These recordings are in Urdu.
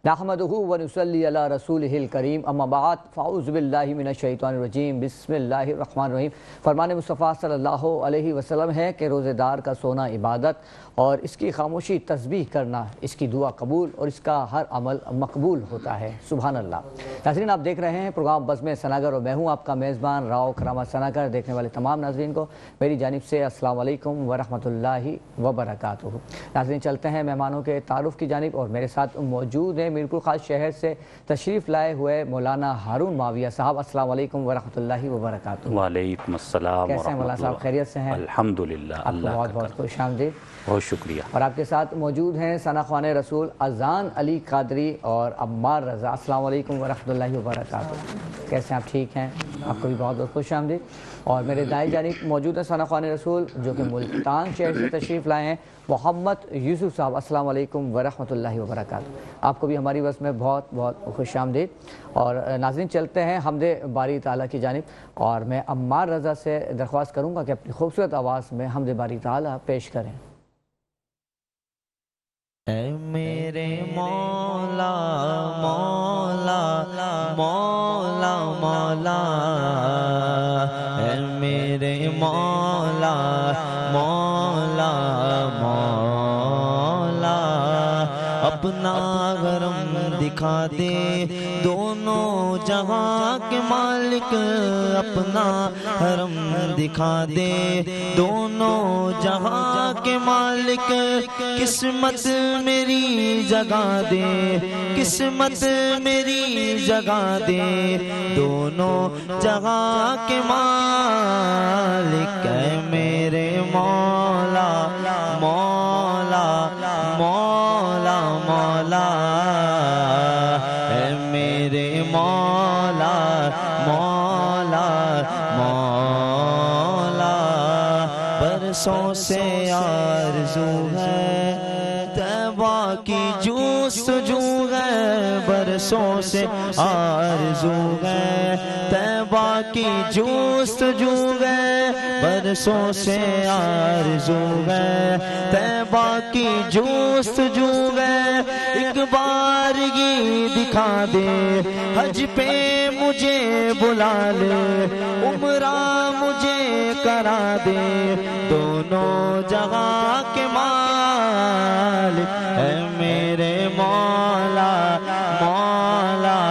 نحمدہ ونصلی علی رسولہ الکریم اما بعد فاعوذ باللہ من الشیطان الرجیم بسم اللہ الرحمن الرحیم۔ فرمان مصطفیٰ صلی اللہ علیہ وسلم ہے کہ روزے دار کا سونا عبادت اور اس کی خاموشی تسبیح کرنا اس کی دعا قبول اور اس کا ہر عمل مقبول ہوتا ہے۔ سبحان اللہ۔ ناظرین، آپ دیکھ رہے ہیں پروگرام بزم ثناگر اور میں ہوں آپ کا میزبان راؤ کرامہ ثناگر۔ دیکھنے والے تمام ناظرین کو میری جانب سے السلام علیکم ورحمۃ اللہ وبرکاتہ۔ ناظرین، چلتے ہیں مہمانوں کے تعارف کی جانب اور میرے ساتھ موجود ہیں میرپور خاص شہر سے تشریف لائے ہوئے مولانا ہارون معاویہ صاحب۔ السلام علیکم ورحمۃ اللہ وبرکاتہ۔ وعلیکم السلام کیسے ہیں مولانا صاحب؟ خیریت سے ہیں؟ الحمدللہ، اللہ بہت بہت خوش آمدید۔ بہت شکریہ۔ اور آپ کے ساتھ موجود ہیں ثنا خوان رسول اذان علی قادری اور عمار رضا۔ السلام علیکم ورحمۃ اللہ وبرکاتہ۔ کیسے ہیں آپ؟ ٹھیک ہیں؟ آپ کو بھی بہت بہت خوش آمدید۔ اور میرے دائیں جانب موجود ہیں ثنا خوان رسول جو کہ ملتان شہر سے تشریف لائے ہیں، محمد یوسف صاحب۔ السلام علیکم ورحمۃ اللہ وبرکاتہ۔ آپ کو بھی ہماری بس میں بہت بہت خوش آمدید۔ اور ناظرین، چلتے ہیں حمد باری تعالیٰ کی جانب اور میں عمار رضا سے درخواست کروں گا کہ اپنی خوبصورت آواز میں حمد باری تعالیٰ پیش کریں۔ اے میرے مولا مولا مولا مولا، اے میرے مولا مولا مولا، اپنا کرم دکھا دے دونوں جہاں کے مالک، اپنا حرم دکھا دے دونوں جہاں کے مالک، قسمت میری جگہ دے قسمت میری جگہ دے دونوں جہاں کے مالک، اے میرے مولا مولا مولا مولا، اے میرے مولا مولا مولا، برسوں سے آرزو ہے طیبہ کی جستجو ہے، برسوں سے آرزو ہے طیبہ کی جستجو ہے، برسوں سے آرزو ہے طیبہ کی جستجو ہے، ایک بار یہ دکھا دے حج پہ مجھے بلا لے، عمرہ مجھے کرا دے دونوں جہاں کے مالک، اے میرے مولا مولا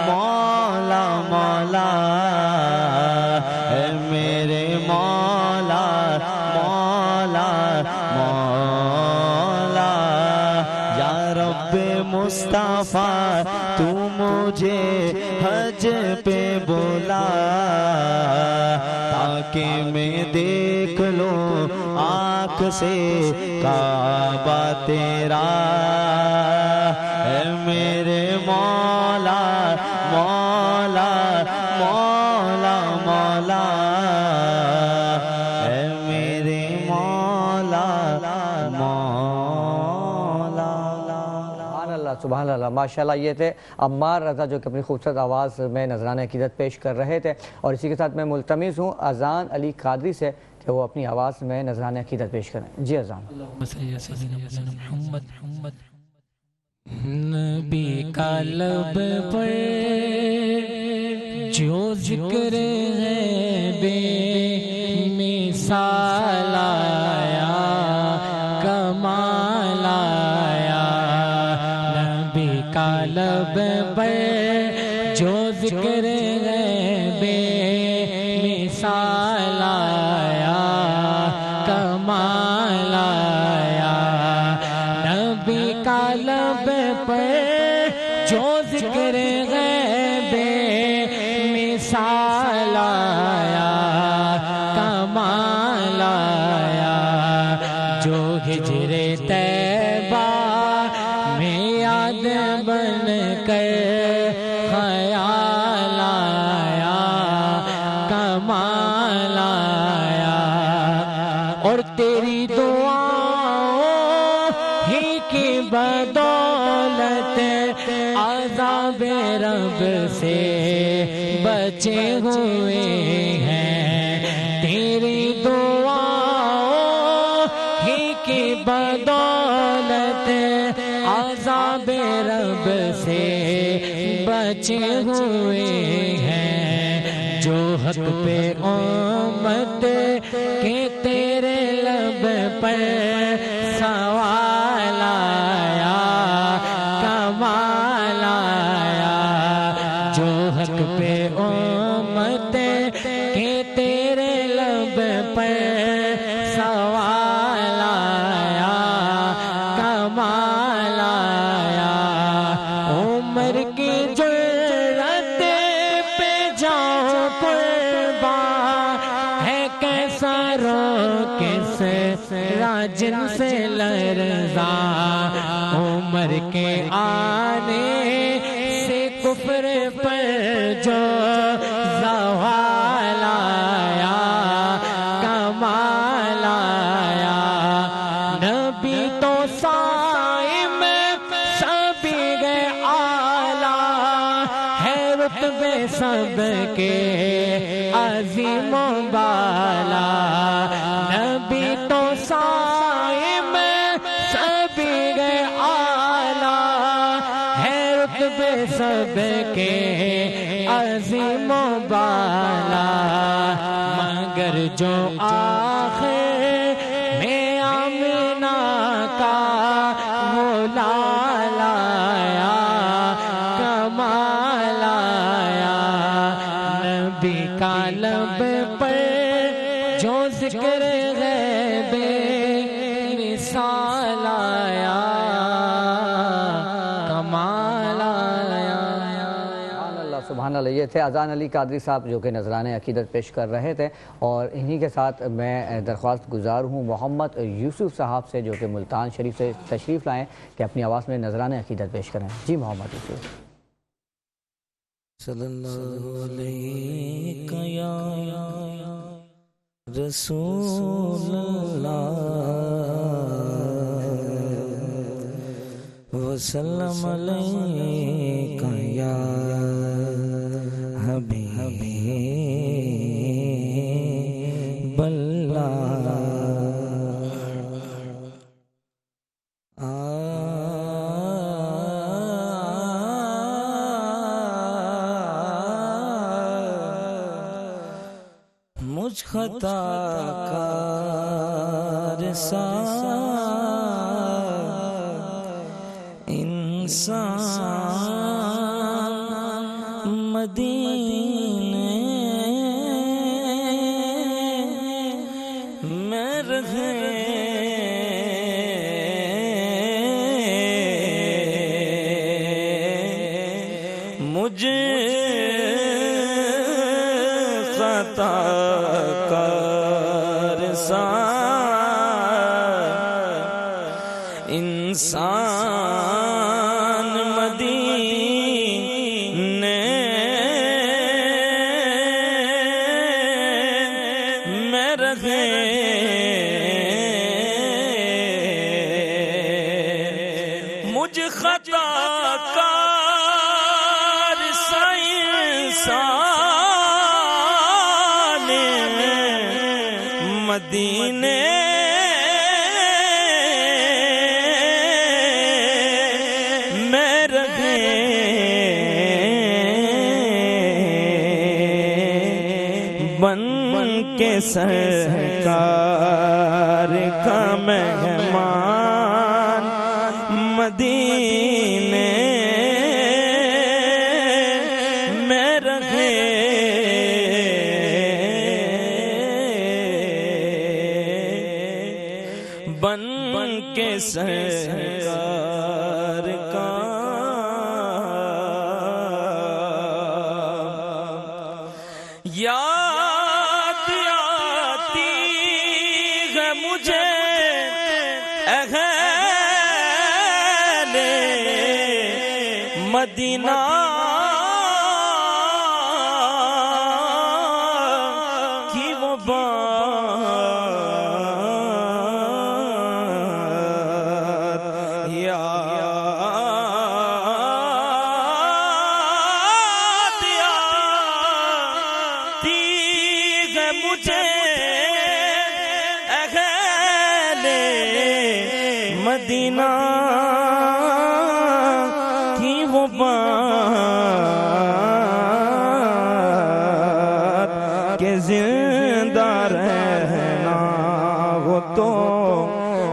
مولا مولا، اے میرے مولا مولا مولا، یا رب مصطفیٰ تو مجھے حج پہ بلا تاکہ میں دیکھ لوں آنکھ سے کعبہ تیرا، اے میرے مولا مولا مولا مولا، اے میرے مولا مولا۔ سبحان اللہ سبحان اللہ، ماشاءاللہ۔ یہ تھے عمار رضا جو کہ اپنی خوبصورت آواز میں نذرانہ عقیدت پیش کر رہے تھے، اور اسی کے ساتھ میں ملتمس ہوں اذان علی قادری سے کہ وہ اپنی آواز میں نذرانہ عقیدت پیش کریں۔ جی اذان۔ نبی کا لب پر جو ذکر ہے بے مثال آیا، کمال آیا، نبی کا لب پر جو ذکر ہے بے مثال آیا، کمال آیا، نبی کا لب پر جو ذکر ہے بے مثال آیا، کمال آیا، جو ہجر طیبہ میں یاد بن کر خیال آیا، کمال آیا، اور تیری دعاؤں ہی کی بدولت عذاب رب سے بچے ہوئے ہیں، تیری دعاؤں ہی کی بدولت عذاب رب سے بچے ہوئے ہیں، جو حق پہ امت کے تیرے لب پر سوال آیا، کمال آیا، جو حق پہ امت کے تیرے لب پر سوال آیا، کمال آیا، عمر کی جرأت پہ جاؤ قربان ہے، کیسا رو کس راجن سے لرزاں، عمر کے آنے سے کفر پر جو زوال آیا، کمال آیا، نبی تو صائم سبھی گئے اعلیٰ ہے، رتبے سب کے عظیم و بالا، نبی تو صائم سبھی گئے اعلیٰ ہے، رتبے سب کے عظیم و بالا، مگر جو آخر میں آمنہ کا وہ لال آیا، کمال آیا، نبی کا لب پر جو ذکر غیب مثال آیا، کمال آیا۔ سبحان اللہ سبحان اللہ۔ یہ تھے اذان علی قادری صاحب جو کہ نذرانہ عقیدت پیش کر رہے تھے، اور انہی کے ساتھ میں درخواست گزار ہوں محمد یوسف صاحب سے جو کہ ملتان شریف سے تشریف لائیں کہ اپنی آواز میں نذرانہ عقیدت پیش کریں۔ جی محمد یوسف۔ صلی اللہ علیہ یا رسول اللہ وسلم علیک یا حبیب اللہ، مجھ خطا کار سا انسان مدینے میں رہے، مجھے خطا کار سا انسان مدینے میں رہے، مجھ خطا کار سا انسان مدینے میں رہے، بن کے سرکار کا مہمان مدینے میں رہے، بن کے سرکار کا یاد آتی ہے مجھے اہل مدینہ کی وہ بات، یاد آتی ہے مجھے اہل مدینہ کی وہ بات کہ زندہ رہنا وہ تو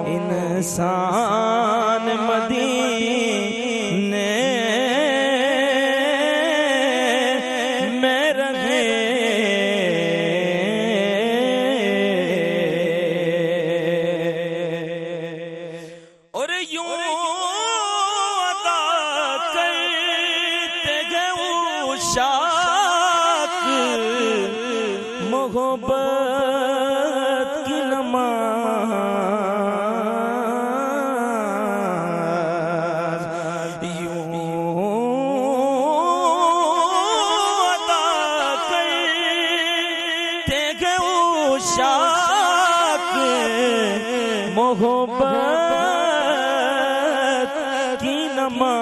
انسان مدینے میں رہے اور یوں ادا کرتے گئے عشاق محبت کی نماز، یوں ادا کرتے گئے عشاق محبت کی نماز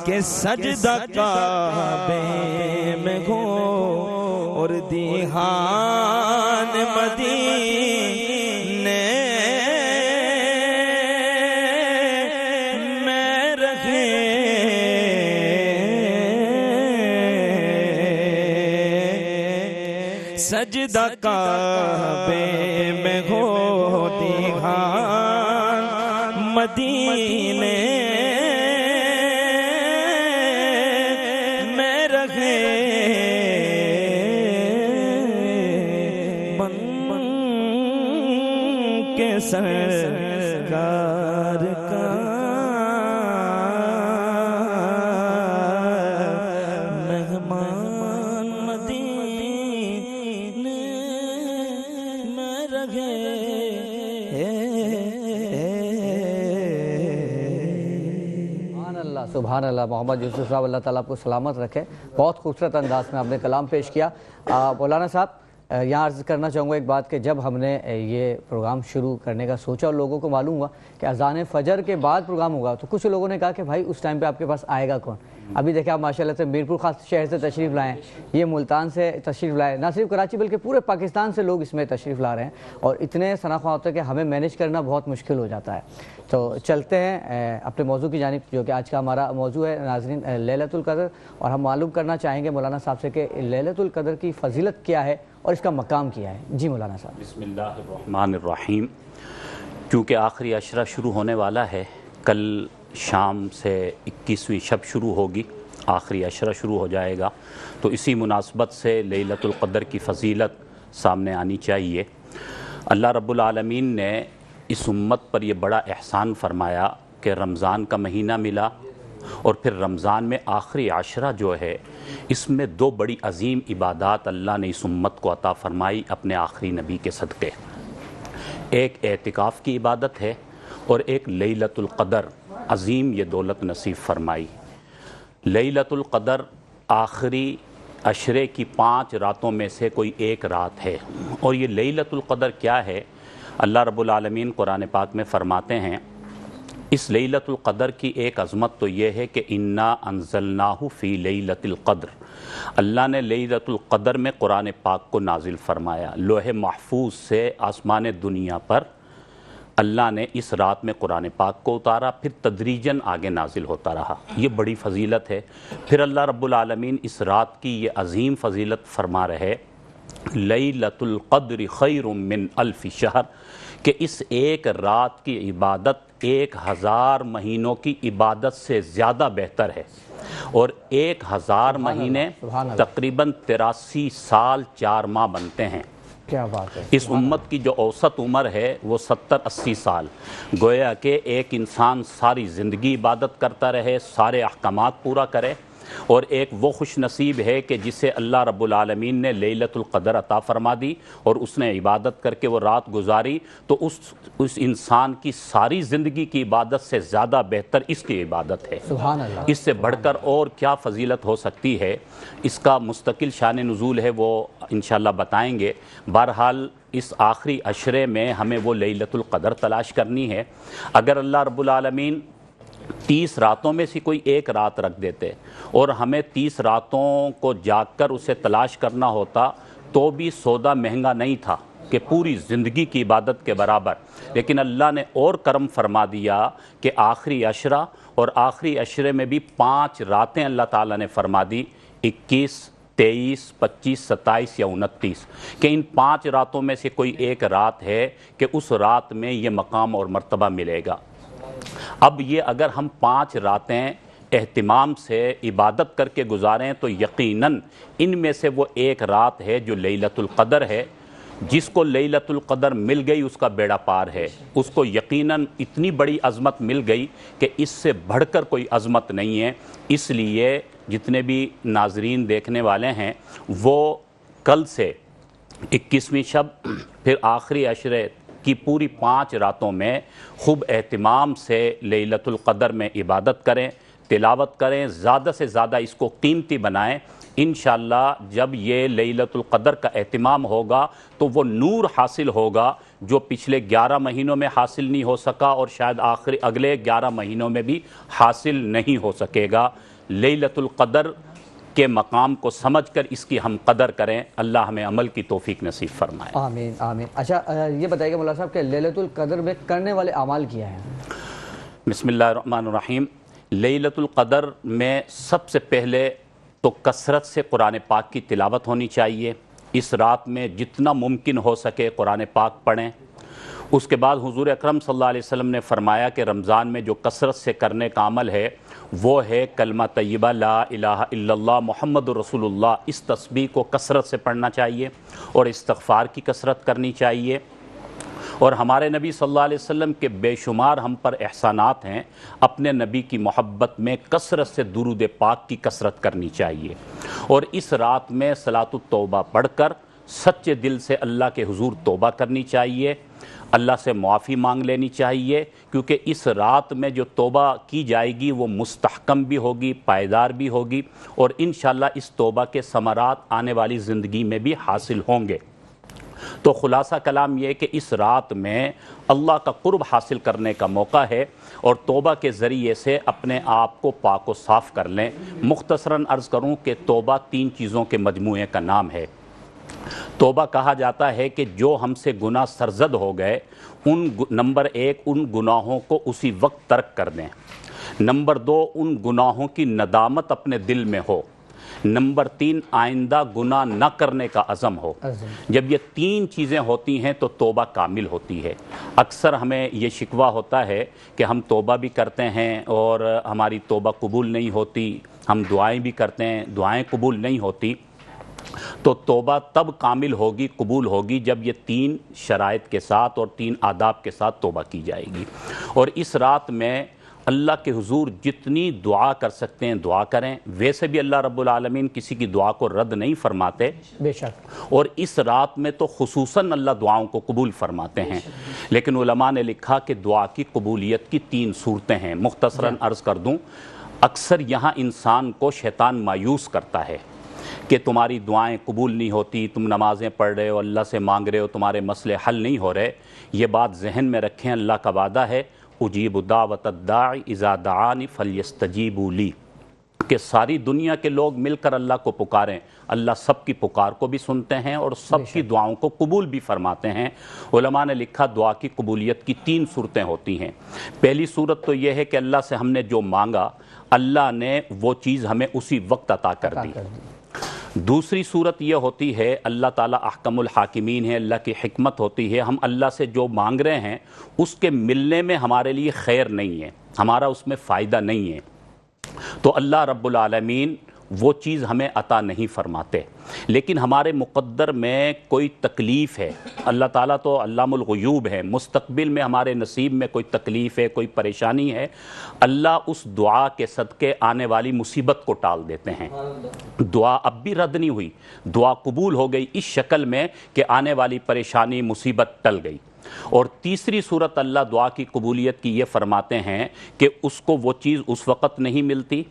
کہ سجدہ کعبے میں ہو اور دیہان مدینے میں رہے سجدہ کعبے میں ہو دیہان مدینے میں رہے بن کے سرکار کا مہمان مدینے میں رہے سبحان اللہ محمد یوسف صاحب، اللہ تعالیٰ آپ کو سلامت رکھے. بہت خوبصورت انداز میں آپ نے کلام پیش کیا. مولانا صاحب یہاں عرض کرنا چاہوں گا ایک بات کہ جب ہم نے یہ پروگرام شروع کرنے کا سوچا اور لوگوں کو معلوم ہوا کہ اذان فجر کے بعد پروگرام ہوگا تو کچھ لوگوں نے کہا کہ بھائی اس ٹائم پہ آپ کے پاس آئے گا کون؟ ابھی دیکھیں آپ ماشاءاللہ سے میرپور خاص شہر سے تشریف لائے ہیں، یہ ملتان سے تشریف لائے، نہ صرف کراچی بلکہ پورے پاکستان سے لوگ اس میں تشریف لا رہے ہیں اور اتنے ثنا ہوتا ہے کہ ہمیں مینیج کرنا بہت مشکل ہو جاتا ہے. تو چلتے ہیں اپنے موضوع کی جانب جو کہ آج کا ہمارا موضوع ہے ناظرین لیلۃ القدر، اور ہم معلوم کرنا چاہیں گے مولانا صاحب سے کہ لیلۃ القدر کی فضیلت کیا ہے اور اس کا مقام کیا ہے. جی مولانا صاحب. بسم اللہ الرحمن الرحیم. چونکہ آخری عشرہ شروع ہونے والا ہے، کل شام سے 21ویں شب شروع ہوگی، آخری عشرہ شروع ہو جائے گا، تو اسی مناسبت سے لیلۃ القدر کی فضیلت سامنے آنی چاہیے. اللہ رب العالمین نے اس امت پر یہ بڑا احسان فرمایا کہ رمضان کا مہینہ ملا اور پھر رمضان میں آخری عشرہ جو ہے اس میں دو بڑی عظیم عبادات اللہ نے اس امت کو عطا فرمائی اپنے آخری نبی کے صدقے. ایک اعتکاف کی عبادت ہے اور ایک لیلۃ القدر عظیم یہ دولت نصیب فرمائی. لیلۃ القدر آخری عشرے کی 5 راتوں میں سے کوئی ایک رات ہے. اور یہ لیلۃ القدر کیا ہے؟ اللہ رب العالمین قرآن پاک میں فرماتے ہیں اس لیلۃ القدر کی ایک عظمت تو یہ ہے کہ انا انزلناہ فی لیلۃ القدر. اللہ نے لیلۃ القدر میں قرآن پاک کو نازل فرمایا. لوح محفوظ سے آسمان دنیا پر اللہ نے اس رات میں قرآن پاک کو اتارا، پھر تدریجاً آگے نازل ہوتا رہا. یہ بڑی فضیلت ہے. پھر اللہ رب العالمین اس رات کی یہ عظیم فضیلت فرما رہے لیلۃ القدر خیر من 1000 شہر، کہ اس ایک رات کی عبادت 1000 مہینوں کی عبادت سے زیادہ بہتر ہے. اور 1000 مہینے تقریباً 83 سال 4 ماہ بنتے ہیں. کیا بات ہے. اس امت کی جو اوسط عمر ہے وہ 70-80 سال. گویا کہ ایک انسان ساری زندگی عبادت کرتا رہے، سارے احکامات پورا کرے، اور ایک وہ خوش نصیب ہے کہ جسے اللہ رب العالمین نے لیلۃ القدر عطا فرما دی اور اس نے عبادت کر کے وہ رات گزاری، تو اس انسان کی ساری زندگی کی عبادت سے زیادہ بہتر اس کی عبادت ہے. سبحان اللہ. اس سے بڑھ کر اور کیا فضیلت ہو سکتی ہے؟ اس کا مستقل شان نزول ہے، وہ انشاءاللہ بتائیں گے. بہرحال اس آخری عشرے میں ہمیں وہ لیلۃ القدر تلاش کرنی ہے. اگر اللہ رب العالمین 30 راتوں میں سے کوئی ایک رات رکھ دیتے اور ہمیں 30 راتوں کو جاگ کر اسے تلاش کرنا ہوتا تو بھی سودا مہنگا نہیں تھا. کہ پوری زندگی کی عبادت کے برابر، لیکن اللہ نے اور کرم فرما دیا کہ آخری عشرہ اور آخری عشرے میں بھی 5 راتیں اللہ تعالیٰ نے فرما دی، 21، 23، 25، 27 یا 29، کہ ان 5 راتوں میں سے کوئی ایک رات ہے کہ اس رات میں یہ مقام اور مرتبہ ملے گا۔ اب یہ اگر ہم 5 راتیں اہتمام سے عبادت کر کے گزاریں تو یقیناً ان میں سے وہ ایک رات ہے جو لیلۃ القدر ہے۔ جس کو لیلۃ القدر مل گئی اس کا بیڑا پار ہے، اس کو یقیناً اتنی بڑی عظمت مل گئی کہ اس سے بڑھ کر کوئی عظمت نہیں ہے۔ اس لیے جتنے بھی ناظرین دیکھنے والے ہیں وہ کل سے 21ویں شب پھر آخری عشرے کی پوری 5 راتوں میں خوب اہتمام سے لیلۃ القدر میں عبادت کریں، تلاوت کریں، زیادہ سے زیادہ اس کو قیمتی بنائیں۔ انشاءاللہ جب یہ لیلۃ القدر کا اہتمام ہوگا تو وہ نور حاصل ہوگا جو پچھلے 11 مہینوں میں حاصل نہیں ہو سکا اور شاید اگلے 11 مہینوں میں بھی حاصل نہیں ہو سکے گا۔ لیلۃ القدر کے مقام کو سمجھ کر اس کی ہم قدر کریں، اللہ ہمیں عمل کی توفیق نصیب فرمائے۔ آمین آمین۔ اچھا یہ بتائیے کہ مولانا صاحب کہ لیلۃ القدر میں کرنے والے اعمال کیا ہیں؟ بسم اللہ الرحمن الرحیم۔ لیلۃ القدر میں سب سے پہلے تو کثرت سے قرآن پاک کی تلاوت ہونی چاہیے۔ اس رات میں جتنا ممکن ہو سکے قرآن پاک پڑھیں۔ اس کے بعد حضور اکرم صلی اللہ علیہ وسلم نے فرمایا کہ رمضان میں جو کثرت سے کرنے کا عمل ہے وہ ہے کلمہ طیبہ لا الہ الا اللہ محمد رسول اللہ۔ اس تسبیح کو کثرت سے پڑھنا چاہیے اور استغفار کی کثرت کرنی چاہیے۔ اور ہمارے نبی صلی اللہ علیہ وسلم کے بے شمار ہم پر احسانات ہیں، اپنے نبی کی محبت میں کثرت سے درود پاک کی کثرت کرنی چاہیے، اور اس رات میں صلاۃ التوبہ پڑھ کر سچے دل سے اللہ کے حضور توبہ کرنی چاہیے، اللہ سے معافی مانگ لینی چاہیے، کیونکہ اس رات میں جو توبہ کی جائے گی وہ مستحکم بھی ہوگی، پائیدار بھی ہوگی، اور انشاءاللہ اس توبہ کے ثمرات آنے والی زندگی میں بھی حاصل ہوں گے۔ تو خلاصہ کلام یہ کہ اس رات میں اللہ کا قرب حاصل کرنے کا موقع ہے، اور توبہ کے ذریعے سے اپنے آپ کو پاک و صاف کر لیں۔ مختصراً عرض کروں کہ توبہ 3 چیزوں کے مجموعے کا نام ہے۔ توبہ کہا جاتا ہے کہ جو ہم سے گناہ سرزد ہو گئے نمبر 1 ان گناہوں کو اسی وقت ترک کر دیں، نمبر 2 ان گناہوں کی ندامت اپنے دل میں ہو، نمبر 3 آئندہ گناہ نہ کرنے کا عزم ہو۔ جب یہ 3 چیزیں ہوتی ہیں تو توبہ کامل ہوتی ہے۔ اکثر ہمیں یہ شکوہ ہوتا ہے کہ ہم توبہ بھی کرتے ہیں اور ہماری توبہ قبول نہیں ہوتی، ہم دعائیں بھی کرتے ہیں، دعائیں قبول نہیں ہوتی۔ تو توبہ تب کامل ہوگی، قبول ہوگی جب یہ 3 شرائط کے ساتھ اور 3 آداب کے ساتھ توبہ کی جائے گی۔ اور اس رات میں اللہ کے حضور جتنی دعا کر سکتے ہیں دعا کریں۔ ویسے بھی اللہ رب العالمین کسی کی دعا کو رد نہیں فرماتے، بے شک، اور اس رات میں تو خصوصاً اللہ دعاؤں کو قبول فرماتے ہیں۔ لیکن علماء نے لکھا کہ دعا کی قبولیت کی 3 صورتیں ہیں۔ مختصراً عرض کر دوں، اکثر یہاں انسان کو شیطان مایوس کرتا ہے کہ تمہاری دعائیں قبول نہیں ہوتی، تم نمازیں پڑھ رہے ہو، اللہ سے مانگ رہے ہو، تمہارے مسئلے حل نہیں ہو رہے۔ یہ بات ذہن میں رکھیں، اللہ کا وعدہ ہے اجیب دعوت الداعی اذا دعانی فلیستجیبوا لی، کہ ساری دنیا کے لوگ مل کر اللہ کو پکاریں، اللہ سب کی پکار کو بھی سنتے ہیں اور سب کی دعاؤں کو قبول بھی فرماتے ہیں۔ علماء نے لکھا دعا کی قبولیت کی 3 صورتیں ہوتی ہیں۔ پہلی صورت تو یہ ہے کہ اللہ سے ہم نے جو مانگا اللہ نے وہ چیز ہمیں اسی وقت عطا کر دی۔ دوسری صورت یہ ہوتی ہے اللہ تعالیٰ احکم الحاکمین ہے، اللہ کی حکمت ہوتی ہے، ہم اللہ سے جو مانگ رہے ہیں اس کے ملنے میں ہمارے لیے خیر نہیں ہے، ہمارا اس میں فائدہ نہیں ہے، تو اللہ رب العالمین وہ چیز ہمیں عطا نہیں فرماتے۔ لیکن ہمارے مقدر میں کوئی تکلیف ہے، اللہ تعالیٰ تو علام الغیوب ہے، مستقبل میں ہمارے نصیب میں کوئی تکلیف ہے، کوئی پریشانی ہے، اللہ اس دعا کے صدقے آنے والی مصیبت کو ٹال دیتے ہیں۔ دعا اب بھی رد نہیں ہوئی، دعا قبول ہو گئی اس شکل میں کہ آنے والی پریشانی مصیبت ٹل گئی۔ اور تیسری صورت اللہ دعا کی قبولیت کی یہ فرماتے ہیں کہ اس کو وہ چیز اس وقت نہیں ملتی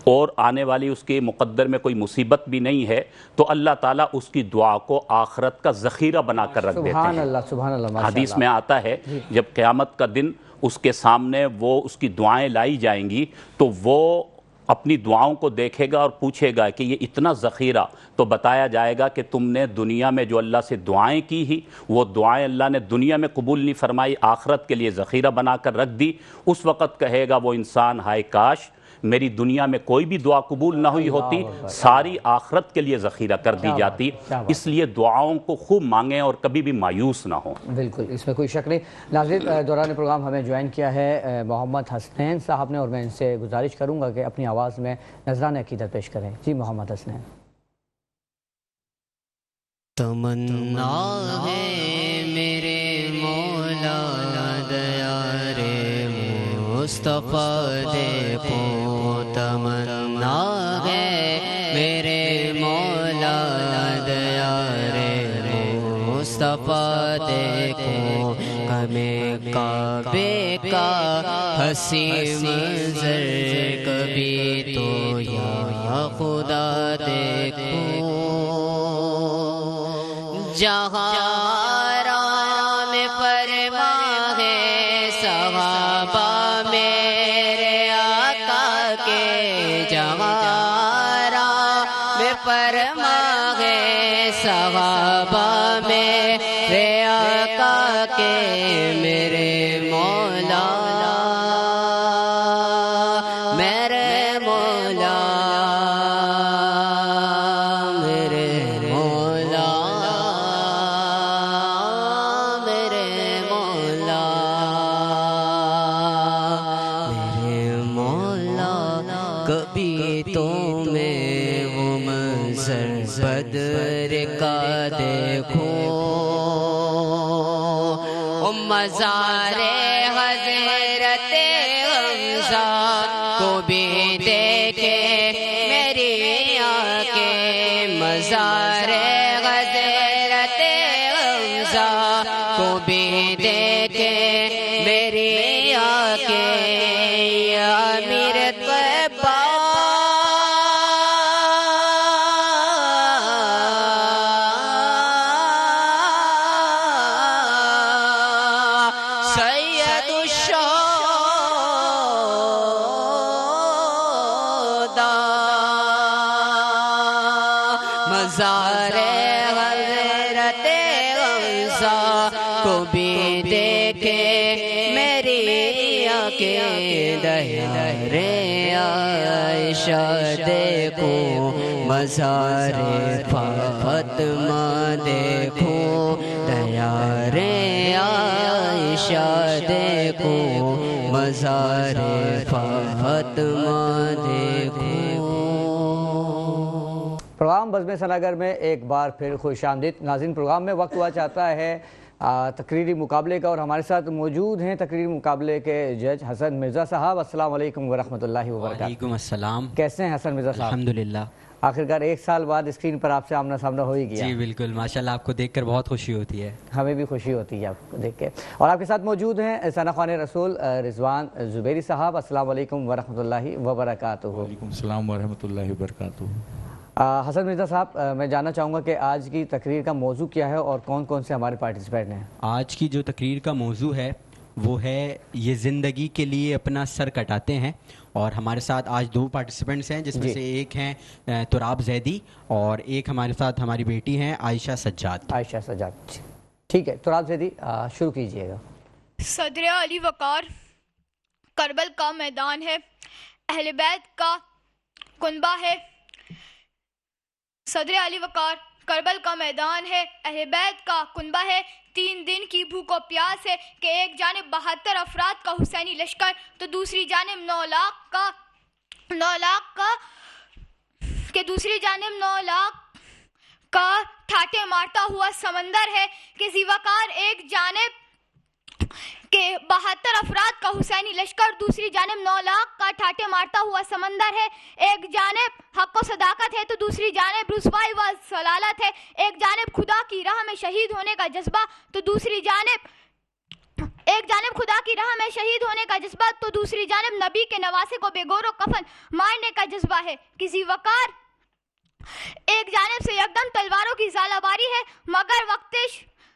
اور آنے والی اس کے مقدر میں کوئی مصیبت بھی نہیں ہے، تو اللہ تعالیٰ اس کی دعا کو آخرت کا ذخیرہ بنا کر رکھ دیتے ہیں۔ سبحان اللہ، سبحان اللہ، ماشاء حدیث اللہ۔ میں آتا ہے جب قیامت کا دن اس کے سامنے وہ اس کی دعائیں لائی جائیں گی تو وہ اپنی دعاؤں کو دیکھے گا اور پوچھے گا کہ یہ اتنا ذخیرہ، تو بتایا جائے گا کہ تم نے دنیا میں جو اللہ سے دعائیں کی ہی، وہ دعائیں اللہ نے دنیا میں قبول نہیں فرمائی، آخرت کے لیے ذخیرہ بنا کر رکھ دی۔ اس وقت کہے گا وہ انسان، ہائے کاش میری دنیا میں کوئی بھی دعا قبول نہ ہوئی ہوتی، ساری آخرت کے لیے ذخیرہ کر دی جاتی۔ اس لیے دعاؤں کو خوب مانگیں اور کبھی بھی مایوس نہ ہوں۔ بالکل، اس میں کوئی شک نہیں۔ ناظرین، دوران پروگرام ہمیں جوائن کیا ہے محمد حسنین صاحب نے، اور میں ان سے گزارش کروں گا کہ اپنی آواز میں نذرانہ عقیدت پیش کریں۔ جی محمد حسنین۔ تمنا ہے میرے مولا دیار مصطفیٰ دیکھو، تمنا ہے میرے مولا دیار مصطفیٰ دیکھو، ہمیں کعبے کا حسین منظر کبھی تو یا خدا دیکھو، جہاں آرام فرما ہے صحابہ میرے آقا کے، جہاں آرام فرما ہے صحابہ میرے آقا کے، میرے مولا میرے مولا میرے مولا میرے مولا میرے مولا، کبھی تو میں وہ منظر بدر کا دیکھوں، مزار حضرت حمزہ کو بھی دیکھے میری آنکھیں، مزار حضرت حمزہ کو بھی دیکھے میری آنکھیں، یا امیر طیبہ سید الشہداء، مزار حضرت حمزہ کو بھی دیکھے میری آنکھیں، دیار عائشہ دیکھو، مزار فاطمہ دیکھو، دیار عائشہ دیکھو، مزار فاطمہ دیکھو۔ پروگرام بزم ثناگر میں ایک بار پھر خوش آمدید۔ ناظرین، پروگرام میں وقت ہوا چاہتا ہے تقریری مقابلے کا، اور ہمارے ساتھ موجود ہیں تقریری مقابلے کے جج حسن مرزا صاحب۔ السلام علیکم ورحمۃ اللہ وبرکاتہ۔ وعلیکم السلام۔ کیسے ہیں حسن مرزا صاحب؟ الحمدللہ۔ آخرکار ایک سال بعد اسکرین پر آپ سے آمنا سامنا ہو ہی گیا۔ جی بالکل، ماشاءاللہ آپ کو دیکھ کر بہت خوشی ہوتی ہے۔ ہمیں بھی خوشی ہوتی ہے آپ کو دیکھ کے۔ اور آپ کے ساتھ موجود ہیں ثنا خوان رسول رضوان زبیری صاحب۔ السلام علیکم ورحمۃ اللہ وبرکاتہ۔ وعلیکم السلام ورحمۃ اللہ وبرکاتہ۔ حسن مرزا صاحب، میں جاننا چاہوں گا کہ آج کی تقریر کا موضوع کیا ہے اور کون کون سے ہمارے پارٹیسپینٹ ہیں؟ آج کی جو تقریر کا موضوع ہے وہ ہے یہ زندگی کے لیے اپنا سر کٹاتے ہیں، اور ہمارے ساتھ آج دو پارٹیسپینٹس ہیں، جس میں سے ایک ہیں تراب زیدی، اور ایک ہمارے ساتھ ہماری بیٹی ہیں عائشہ سجاد۔ عائشہ سجاد، ٹھیک ہے۔ تراب زیدی شروع کیجئے گا۔ صدر علی وقار کربل کا میدان ہے، اہل بیت کا کنبہ ہے۔ صدر علی وقار کربل کا میدان ہے، اہل بیت کا کنبہ ہے۔ 3 دن کی بھوک و پیاس ہے کہ ایک جانب 72 افراد کا حسینی لشکر، تو دوسری جانب 9 لاکھ کا ٹھاٹے مارتا ہوا سمندر ہے کہ ذیوقار ایک جانب کہ 72 افراد کا حسینی لشکر، دوسری جانب 9 لاکھ کا ٹھاٹے مارتا ہوا سمندر ہے۔ ایک جانب حق و صداقت ہے تو دوسری جانب رسوائی و ضلالت ہے۔ ایک جانب خدا کی راہ میں شہید ہونے کا جذبہ تو دوسری جانب نبی کے نواسے کو بے گور و کفن مارنے کا جذبہ ہے۔ کسی وقار ایک جانب سے یکدم تلواروں کی ژالہ باری ہے، مگر وقتش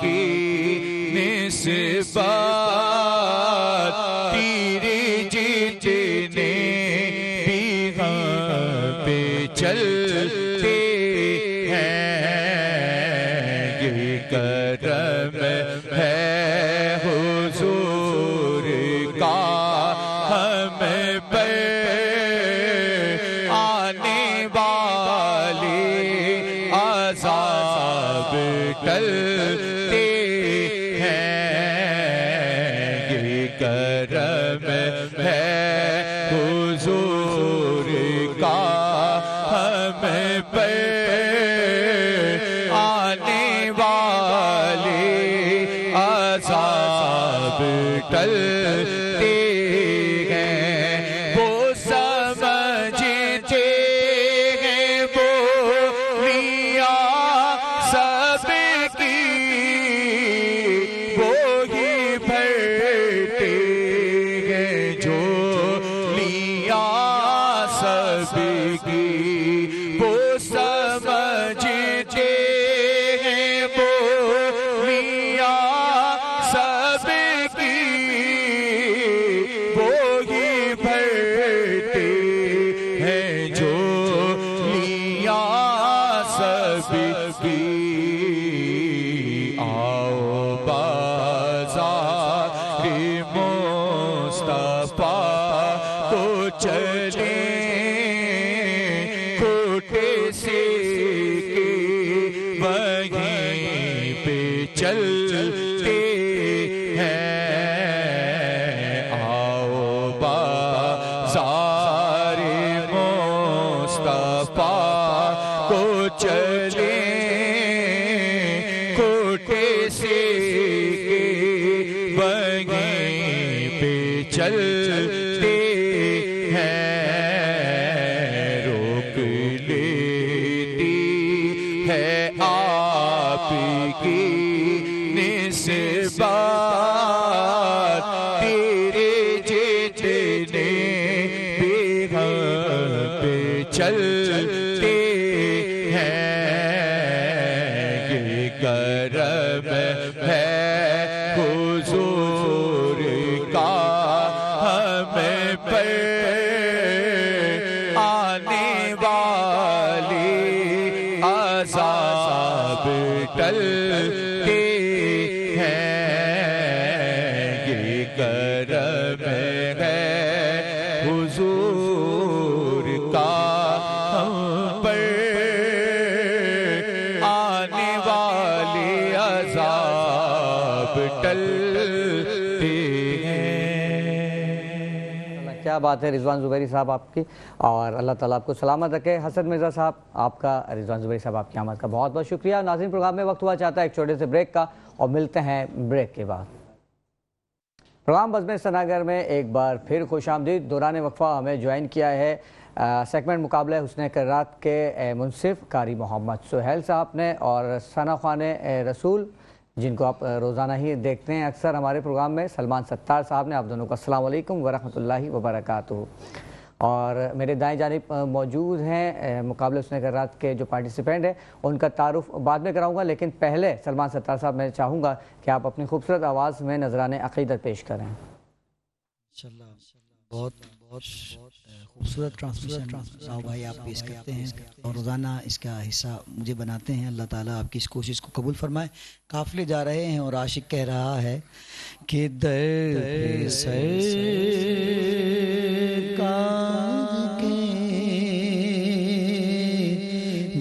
کی نسبت تیرے جتنے بھی ہم پہ چلتے ہیں یہ کرم ہے حضور کا ہم پر آنے والے عذاب ٹلتے ہیں یہ کرم ہے حضور کا ہم پر آنے والے عذاب ٹلتے ہیں وہ سمجھتے ہیں وہ لیا سب کی وہی بھرتے ہیں جو لیا سب کی وہ سمجھتے ہیں وہ لیا سب کی وہی بھرتے ہیں جو لیا سب کی آؤ بازار مصطفیٰ تو چلیں کھوٹے سے کے وہیں پہ چلتے ہیں آؤ بازار مصطفیٰ کو چلیں کھوٹے سے کے وہیں پہ چلتے ہیں روک لیتی ہے آپ کی نسبت تیرے جتنے بھی ہم پہ چلتے ہیں یہ کرم ہے حضور کا ہم پر آنے والے عذاب ٹلتے ہیں یہ کرم ہے حضور کا ہم پر آنے والے عذاب ٹلتے ہیں کیا بات ہے رضوان زبیری صاحب آپ کی، اور اللہ تعالیٰ آپ کو سلامت رکھے۔ حسن مرزا صاحب آپ کا، رضوان زبیری صاحب آپ کی آمد کا بہت بہت شکریہ۔ ناظرین پروگرام میں وقت ہوا چاہتا ہے ایک چھوٹے سے بریک کا، اور ملتے ہیں بریک کے بعد۔ پروگرام بزم ثناگر میں ایک بار پھر خوش آمدید۔ دوران وقفہ ہمیں جوائن کیا ہے سیگمنٹ مقابلہ حسن قرات کے منصف قاری محمد سہیل صاحب نے، اور ثنا خوان رسول جن کو آپ روزانہ ہی دیکھتے ہیں اکثر ہمارے پروگرام میں، سلمان ستار صاحب نے۔ آپ دونوں کو السلام علیکم ورحمۃ اللہ وبرکاتہ۔ اور میرے دائیں جانب موجود ہیں مقابلہ حسن قرات کے جو پارٹیسپینٹ ہیں، ان کا تعارف بعد میں کراؤں گا، لیکن پہلے سلمان ستار صاحب میں چاہوں گا کہ آپ اپنی خوبصورت آواز میں نذران عقیدت پیش کریں۔ انشاءاللہ بہت خوبصورت ٹرانسمیشن صاحب بھائی آپ پیش کرتے ہیں اور روزانہ اس کا حصہ مجھے بناتے ہیں۔ اللہ تعالیٰ آپ کی اس کوشش کو قبول فرمائے۔ قافلے جا رہے ہیں اور عاشق کہہ رہا ہے کہ در سرکار کے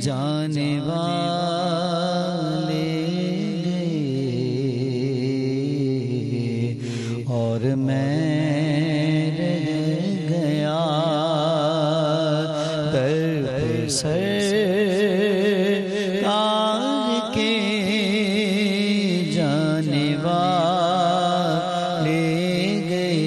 جانے والے گئے اور میں سرکار کے جانے والے گئے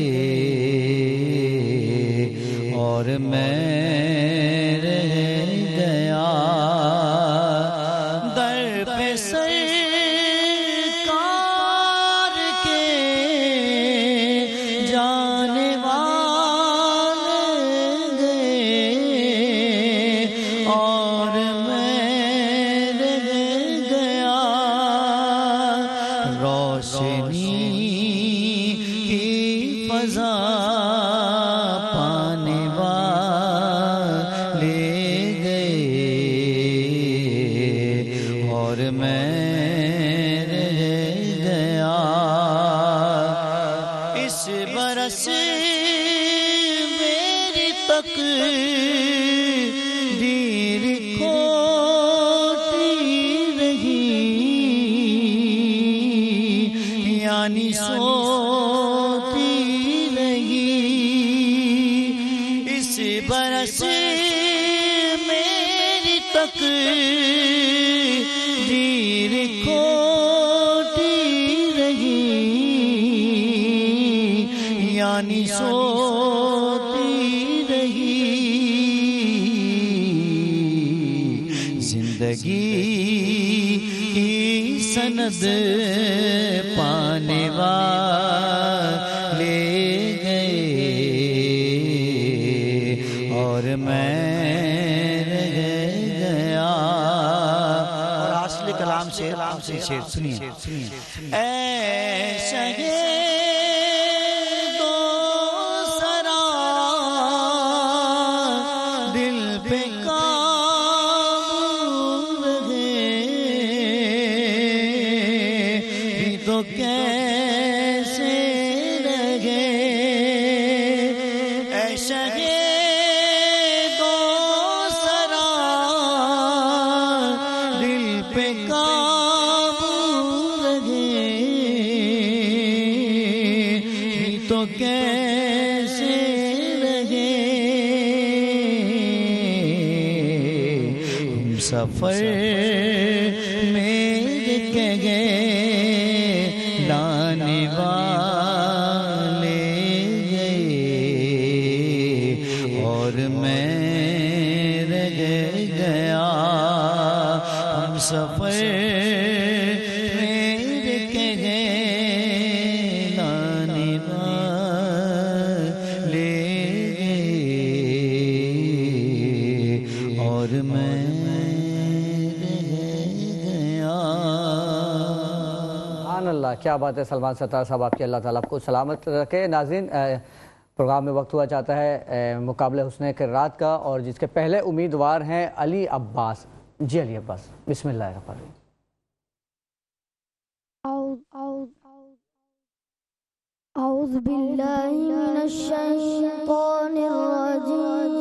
روشنی کی فضا پانے والے گئے اور میں رہ گیا اس برس میری تقدیر کھوٹی رہی یعنی سوتی رہی اس برس میری تقدیر کھوٹی رہی یعنی سوتی رہی زندگی کی سند پانے والے گئے اور میں رہ گیا اور اصل کلام سے شعر سنیے اے شہید کیسے لگے اے شہید و سرا دل پہ قابو لگے تو کیسے لگے ہم سفر میں کے گئے لانے والے گئے اور میں رہ گیا ہم سفر میں کے گئے لانے والے گئے اور میں اللہ کیا بات ہے سلمان ستار صاحب آپ کی اللہ تعالیٰ آپ کو سلامت رکھے ناظرین پروگرام میں وقت ہوا چاہتا ہے مقابلہ حسن قرات کا اور جس کے پہلے امیدوار ہیں علی عباس جی علی عباس بسم اللہ الرحمن الرحیم اعوذ باللہ من الشیطان الرجیم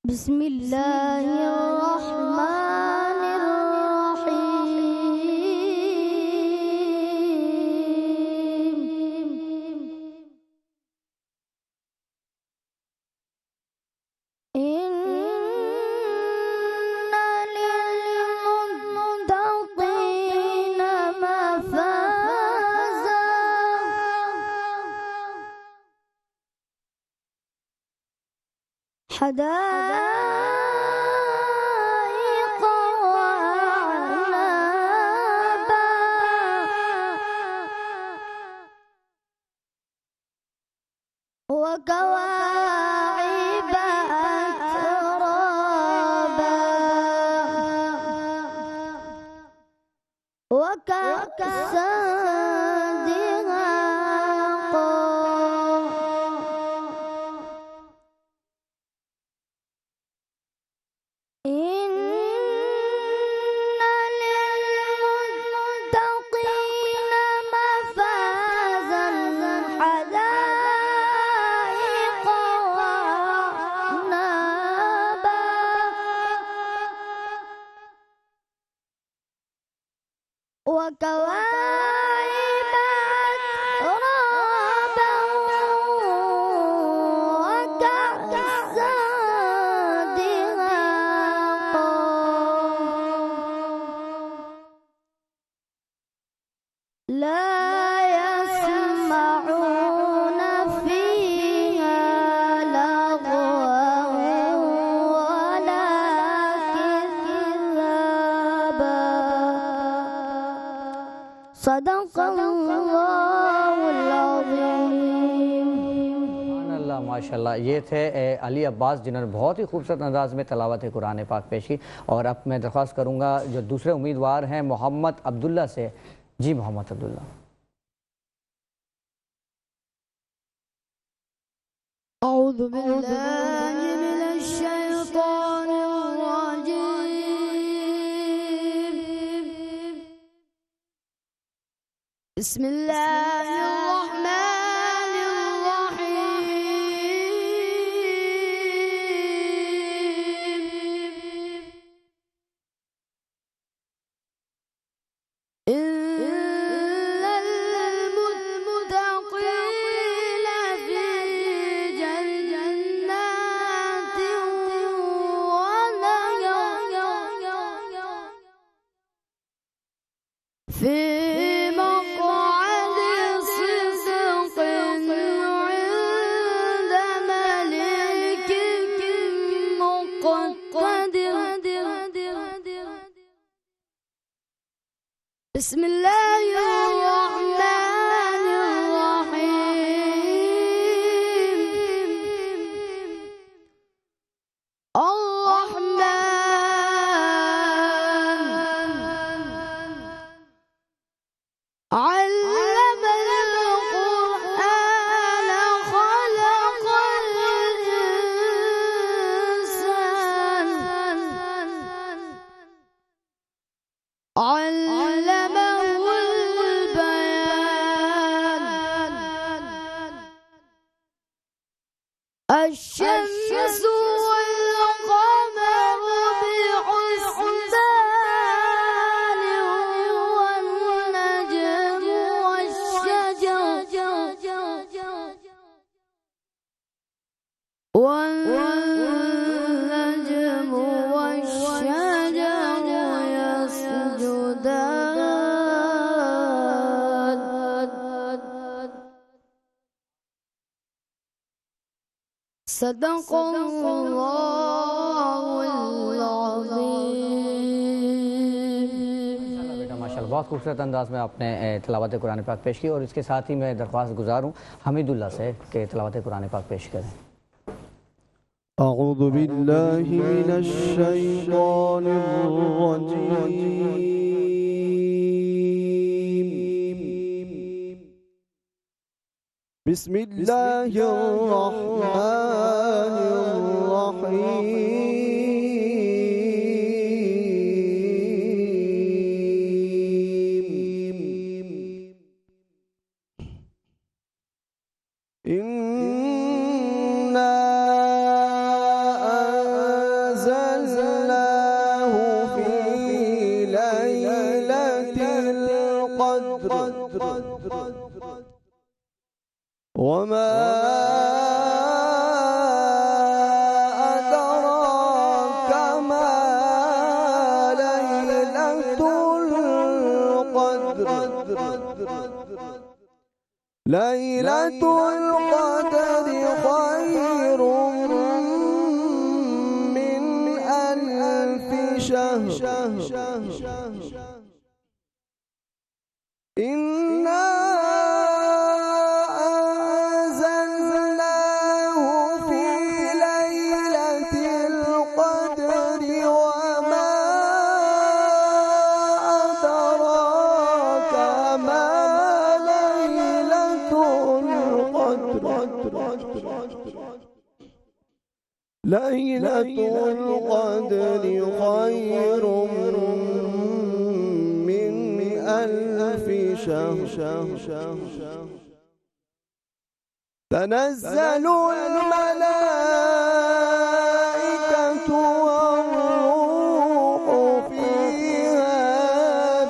بسم اللہ الرحمن الرحیم ان للمتقین مفازا حدائق وأعنابا وكواعب أترابا وكأسا دهاقا إن للمتقين مفازا حدائق وأعنابا وكواعب أترابا وكأسا دهاقا لا يسمعون فيها لغوا ولا كذابا صدق الله العظيم سبحان اللہ ماشاءاللہ یہ تھے علی عباس جنہوں نے بہت ہی خوبصورت انداز میں تلاوت قرآن پاک پیش کی. اور اب میں درخواست کروں گا جو دوسرے امیدوار ہیں محمد عبداللہ سے. جی محمد عبداللہ. أعوذ بالله من الشيطان الرجيم. بسم الله الرحمن الرحيم. إن المتقين في جنات ونهر في مقعد صدق عند ملك مقتدر. بسم الله الرحمن الرحيم. الرحمن علم القرآن خلق الإنسان علمه البيان. الشمس والقمر بحسبان والنجم والشجر يسجدان. صدق الله العظيم. بیٹا ماشاءاللہ بہت خوبصورت انداز میں آپ نے تلاوت قرآن پاک پیش کی. اور اس کے ساتھ ہی میں درخواست گزار ہوں حمید اللہ سے کہ تلاوت قرآن پاک پیش کریں. أعوذ بالله من الشيطان الرجيم. بسم الله الرحمن الرحيم. إنا أنزلناه في ليلة القدر وما أدراك ما ليلة القدر. ليلة القدر خير من ألف شهر. إنا أنزلناه في ليلة القدر وما أدراك ما ليلة القدر. ليلة القدر خير من ألف شهر. تنزل الملائكة والروح فيها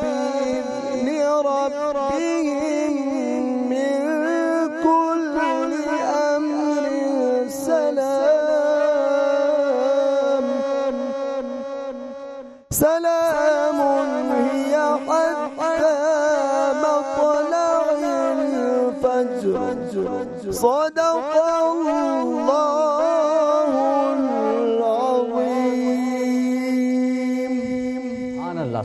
بإذن ربهم من كل أمر سلام. سلام هي حتى مطلع الفجر. صدق الله العظيم.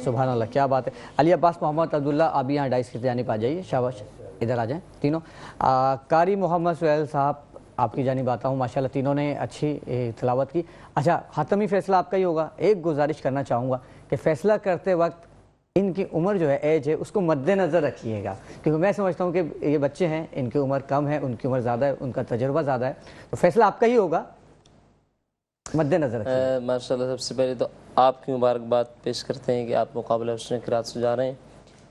سبحان اللہ کیا بات ہے. علی عباس محمد عبداللہ آپ یہاں ڈائس کی جانب آ جائیے. شاباش ادھر آ جائیں تینوں. قاری محمد سہیل صاحب آپ کی جانب آتا ہوں. ماشاءاللہ تینوں نے اچھی تلاوت کی. اچھا حتمی فیصلہ آپ کا ہی ہوگا. ایک گزارش کرنا چاہوں گا کہ فیصلہ کرتے وقت ان کی عمر جو ہے ایج ہے اس کو مد نظر رکھیے گا, کیونکہ میں سمجھتا ہوں کہ یہ بچے ہیں, ان کی عمر کم ہے, ان کی عمر زیادہ ہے, ان کا تجربہ زیادہ ہے, تو فیصلہ آپ کا ہی ہوگا, مد نظر رکھیے. ماشاءاللہ سب سے پہلے تو آپ کی مبارکباد پیش کرتے ہیں کہ آپ مقابلہ حسن قرات سے جا رہے ہیں,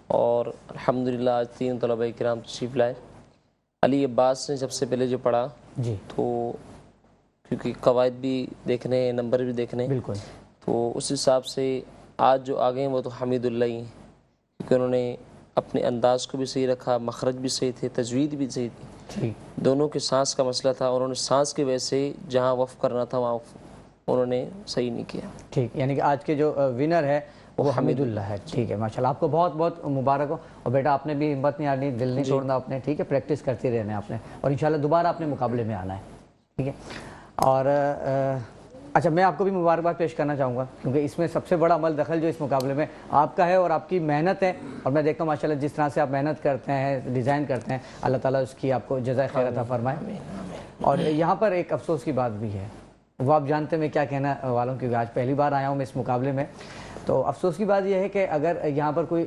اور الحمدللہ آج 3 طلباء کرام تشریف لائے. علی عباس نے سب سے پہلے جو پڑھا جی, تو کیونکہ قواعد بھی دیکھنے ہیں, نمبر بھی دیکھنے, بالکل, تو اس حساب سے آج جو آگے ہیں وہ تو حمید اللہ ہی ہیں, کیونکہ انہوں نے اپنے انداز کو بھی صحیح رکھا, مخرج بھی صحیح تھے, تجوید بھی صحیح تھی. دونوں کے سانس کا مسئلہ تھا, انہوں نے سانس کی وجہ سے جہاں وقف کرنا تھا وہاں انہوں نے صحیح نہیں کیا. ٹھیک, یعنی کہ آج کے جو ونر ہے وہ حمید اللہ ہے. ٹھیک ہے, ماشاءاللہ آپ کو بہت بہت مبارک ہو. اور بیٹا آپ نے بھی ہمت نہیں ہارنی, دل نہیں توڑنا آپ نے, ٹھیک ہے, پریکٹس کرتے رہنا آپ نے, اور انشاءاللہ دوبارہ آپ نے مقابلے میں آنا ہے. ٹھیک ہے, اور اچھا میں آپ کو بھی مبارکباد پیش کرنا چاہوں گا, کیونکہ اس میں سب سے بڑا عمل دخل جو اس مقابلے میں آپ کا ہے اور آپ کی محنت ہے, اور میں دیکھتا ہوں ماشاءاللہ جس طرح سے آپ محنت کرتے ہیں, ڈیزائن کرتے ہیں, اللہ تعالیٰ اس کی آپ کو جزائے خیر عطا فرمائے. اور یہاں پر ایک افسوس کی بات بھی ہے, وہ آپ جانتے میں کیا کہنا والوں, کیونکہ آج پہلی بار آیا ہوں میں اس مقابلے میں. تو افسوس کی بات یہ ہے کہ اگر یہاں پر کوئی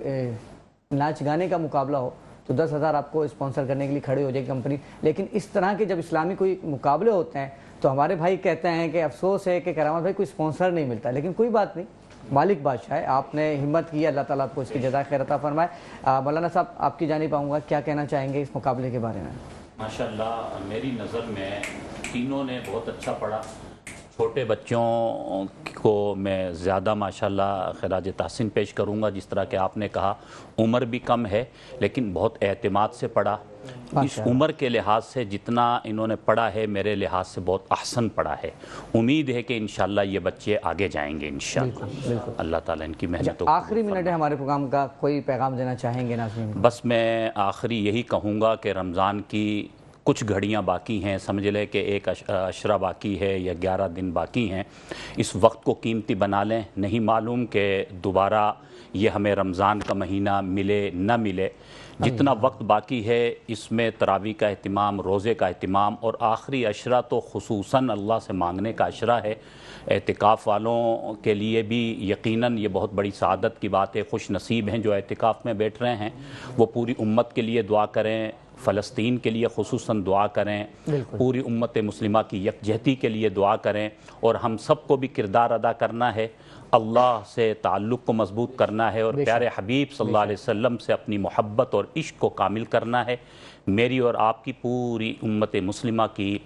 ناچ گانے کا مقابلہ ہو تو 10,000 آپ کو اسپانسر کرنے کے لیے کھڑی ہو جائے گی کمپنی, لیکن اس طرح کے جب اسلامی کوئی مقابلے ہوتے ہیں تو ہمارے بھائی کہتے ہیں کہ افسوس ہے کہ کرامت بھائی کوئی اسپانسر نہیں ملتا. لیکن کوئی بات نہیں, مالک بادشاہ ہے, آپ نے ہمت کی, اللہ تعالیٰ آپ کو اس کی جزائے خیر عطا فرمائے. مولانا صاحب آپ کی جانب آؤں گا, کیا کہنا چاہیں گے اس مقابلے کے بارے میں؟ ماشاءاللہ میری نظر میں تینوں نے بہت اچھا پڑھا. چھوٹے بچوں کو میں زیادہ ماشاءاللہ خراج تحسین پیش کروں گا, جس طرح کہ آپ نے کہا عمر بھی کم ہے لیکن بہت اعتماد سے پڑھا. اس عمر کے لحاظ سے جتنا انہوں نے پڑھا ہے میرے لحاظ سے بہت احسن پڑھا ہے. امید ہے کہ انشاءاللہ یہ بچے آگے جائیں گے انشاءاللہ. اللہ تعالیٰ ان کی محنتوں کو آخری منٹ ہے ہمارے پروگرام کا, کوئی پیغام دینا چاہیں گے ناظرین؟ بس میں آخری یہی کہوں گا کہ رمضان کی کچھ گھڑیاں باقی ہیں, سمجھ لیں کہ ایک عشرہ باقی ہے یا 11 دن باقی ہیں. اس وقت کو قیمتی بنا لیں, نہیں معلوم کہ دوبارہ یہ ہمیں رمضان کا مہینہ ملے نہ ملے. جتنا وقت باقی ہے اس میں تراویح کا اہتمام, روزے کا اہتمام, اور آخری عشرہ تو خصوصاً اللہ سے مانگنے کا عشرہ ہے. اعتکاف والوں کے لیے بھی یقیناً یہ بہت بڑی سعادت کی بات ہے. خوش نصیب ہیں جو اعتکاف میں بیٹھ رہے ہیں, وہ پوری امت کے لیے دعا کریں, فلسطین کے لیے خصوصاً دعا کریں, پوری امت مسلمہ کی یکجہتی کے لیے دعا کریں, اور ہم سب کو بھی کردار ادا کرنا ہے, اللہ سے تعلق کو مضبوط کرنا ہے, اور پیارے حبیب صلی اللہ علیہ وسلم سے اپنی محبت اور عشق کو کامل کرنا ہے. میری اور آپ کی پوری امت مسلمہ کی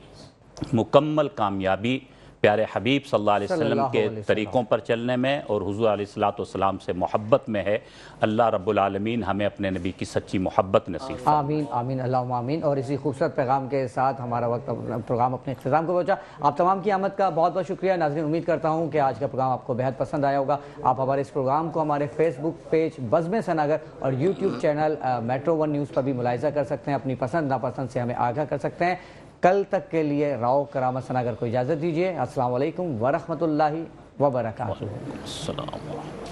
مکمل کامیابی پیارے حبیب صلی اللہ علیہ وسلم کے طریقوں پر چلنے میں اور حضور علیہ الصلوۃ سے محبت میں ہے. اللہ رب العالمین ہمیں اپنے نبی کی سچی محبت نصیب فرمائے. آمین آمین اللہم آمین. اور اسی خوبصورت پیغام کے ساتھ ہمارا وقت پروگرام اپنے اختتام کو پہنچا. آپ تمام کی آمد کا بہت بہت شکریہ. ناظرین امید کرتا ہوں کہ آج کا پروگرام آپ کو بہت پسند آیا ہوگا. آپ ہمارے اس پروگرام کو ہمارے فیس بک پیج بزم سناگر اور یوٹیوب چینل میٹرو 1 نیوز پر بھی ملاحظہ کر سکتے ہیں. اپنی پسند ناپسند سے ہمیں آگاہ کر سکتے ہیں. کل تک کے لیے راؤ کرامت سناگر کو اجازت دیجیے. السلام علیکم ورحمۃ اللہ وبرکاتہ. السلام علیکم.